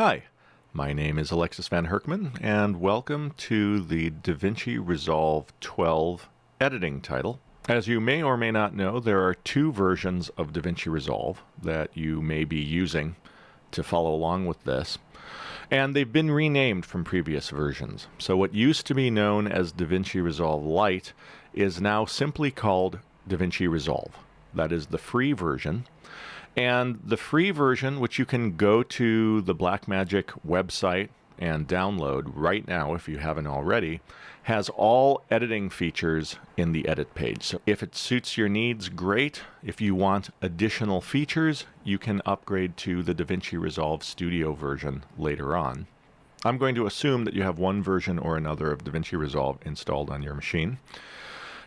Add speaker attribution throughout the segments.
Speaker 1: Hi, my name is Alexis Van Herkman, and welcome to the DaVinci Resolve 12 editing title. As you may or may not know, there are two versions of DaVinci Resolve that you may be using to follow along with this, and they've been renamed from previous versions. So what used to be known as DaVinci Resolve Lite is now simply called DaVinci Resolve. That is the free version. And the free version, which you can go to the Blackmagic website and download right now if you haven't already, has all editing features in the edit page. So if it suits your needs, great. If you want additional features, you can upgrade to the DaVinci Resolve Studio version later on. I'm going to assume that you have one version or another of DaVinci Resolve installed on your machine.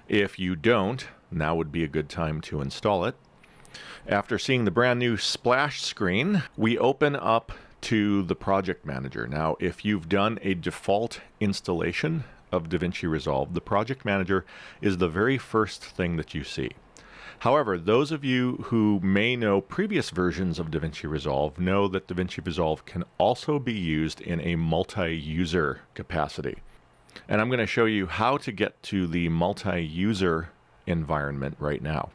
Speaker 1: If you don't, now would be a good time to install it. After seeing the brand new splash screen, we open up to the project manager. Now, if you've done a default installation of DaVinci Resolve, the project manager is the very first thing that you see. However, those of you who may know previous versions of DaVinci Resolve know that DaVinci Resolve can also be used in a multi-user capacity. And I'm going to show you how to get to the multi-user environment right now.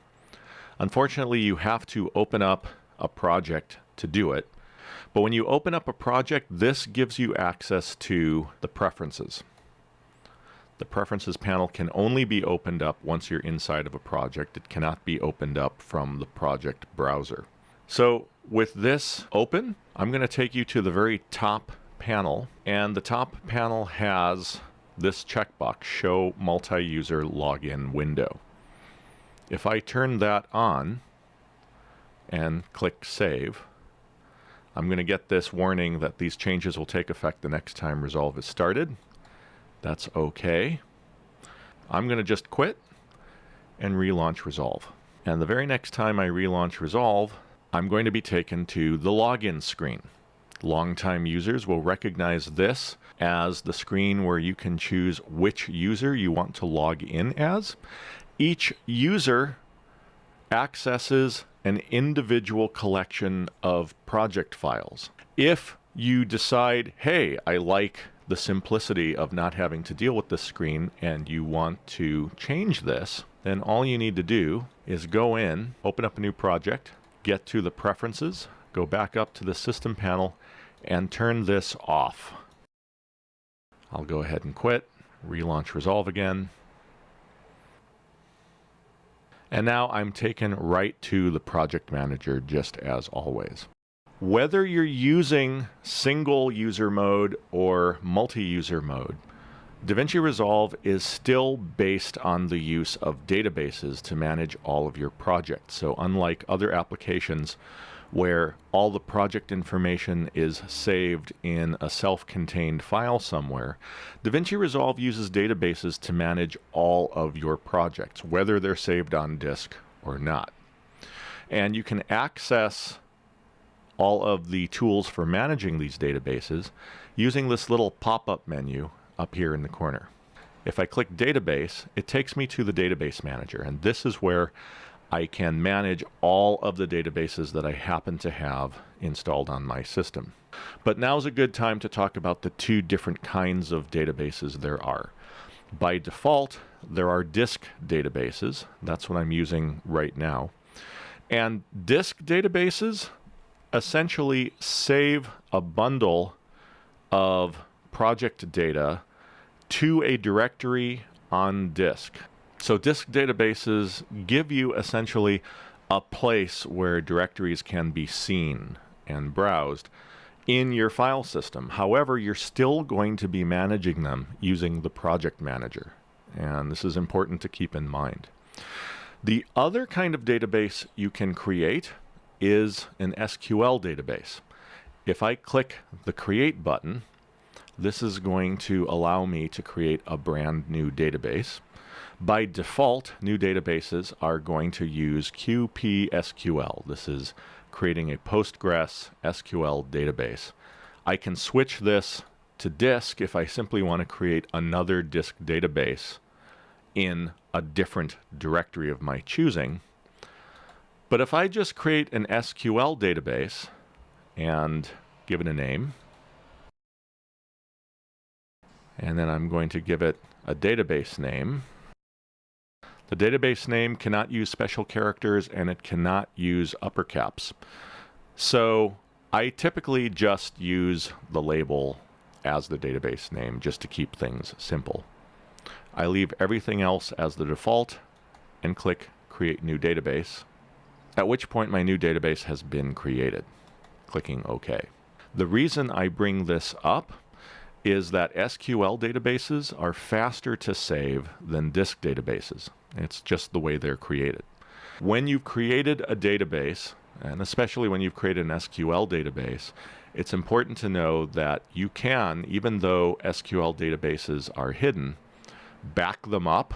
Speaker 1: Unfortunately, you have to open up a project to do it. But when you open up a project, this gives you access to the preferences. The preferences panel can only be opened up once you're inside of a project. It cannot be opened up from the project browser. So with this open, I'm going to take you to the very top panel. And the top panel has this checkbox, Show Multi-User Login Window. If I turn that on and click Save, I'm going to get this warning that these changes will take effect the next time Resolve is started. That's okay. I'm going to just quit and relaunch Resolve. And the very next time I relaunch Resolve, I'm going to be taken to the login screen. Longtime users will recognize this as the screen where you can choose which user you want to log in as. Each user accesses an individual collection of project files. If you decide, hey, I like the simplicity of not having to deal with this screen and you want to change this, then all you need to do is go in, open up a new project, get to the preferences, go back up to the system panel, and turn this off. I'll go ahead and quit, relaunch Resolve again. And now I'm taken right to the project manager just as always. Whether you're using single user mode or multi-user mode, DaVinci Resolve is still based on the use of databases to manage all of your projects. So unlike other applications where all the project information is saved in a self-contained file somewhere, DaVinci Resolve uses databases to manage all of your projects, whether they're saved on disk or not. And you can access all of the tools for managing these databases using this little pop-up menu up here in the corner. If I click Database, it takes me to the Database Manager, and this is where I can manage all of the databases that I happen to have installed on my system. But now's a good time to talk about the two different kinds of databases there are. By default, there are disk databases. That's what I'm using right now. And disk databases essentially save a bundle of project data to a directory on disk. So disk databases give you essentially a place where directories can be seen and browsed in your file system. However, you're still going to be managing them using the project manager. And this is important to keep in mind. The other kind of database you can create is an SQL database. If I click the Create button, this is going to allow me to create a brand new database. By default, new databases are going to use QPSQL. This is creating a Postgres SQL database. I can switch this to disk if I simply want to create another disk database in a different directory of my choosing. But if I just create an SQL database and give it a name, And then I'm going to give it a database name. The database name cannot use special characters and it cannot use upper caps. So I typically just use the label as the database name just to keep things simple. I leave everything else as the default and click Create New Database, at which point my new database has been created. Clicking OK. The reason I bring this up is that SQL databases are faster to save than disk databases. It's just the way they're created. When you've created a database, and especially when you've created an SQL database, it's important to know that you can, even though SQL databases are hidden, back them up,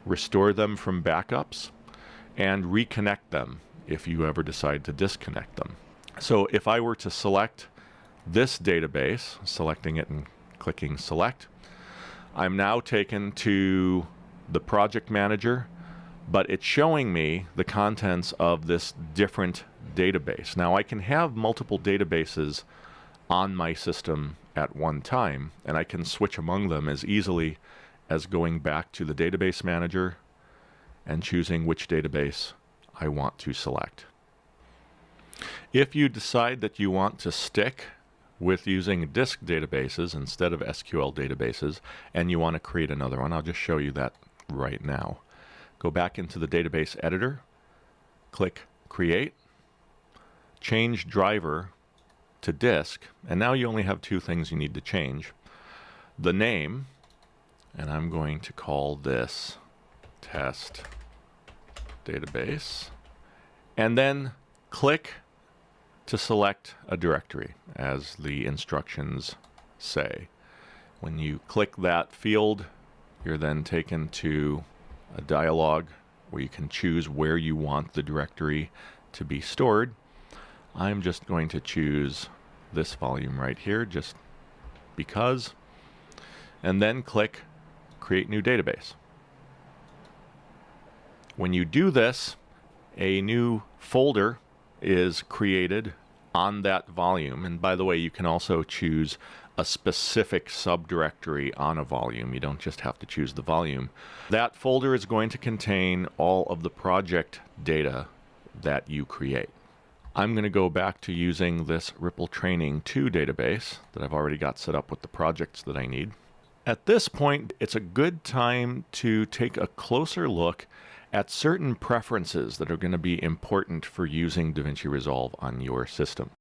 Speaker 1: restore them from backups, and reconnect them if you ever decide to disconnect them. So if I were to select this database, selecting it and clicking Select, I'm now taken to the project manager, but it's showing me the contents of this different database. Now I can have multiple databases on my system at one time, and I can switch among them as easily as going back to the database manager and choosing which database I want to select. If you decide that you want to stick with using disk databases instead of SQL databases and you want to create another one, I'll just show you that right now. Go back into the database editor, click Create, change driver to disk, and now you only have two things you need to change. The name, and I'm going to call this test database, and then click to select a directory as the instructions say. When you click that field, you're then taken to a dialog where you can choose where you want the directory to be stored. I'm just going to choose this volume right here just because, and then click Create New Database. When you do this, a new folder is created on that volume, and by the way, you can also choose a specific subdirectory on a volume. You don't just have to choose the volume. That folder is going to contain all of the project data that you create. I'm going to go back to using this Ripple Training 2 database that I've already got set up with the projects that I need. At this point, it's a good time to take a closer look at certain preferences that are going to be important for using DaVinci Resolve on your system.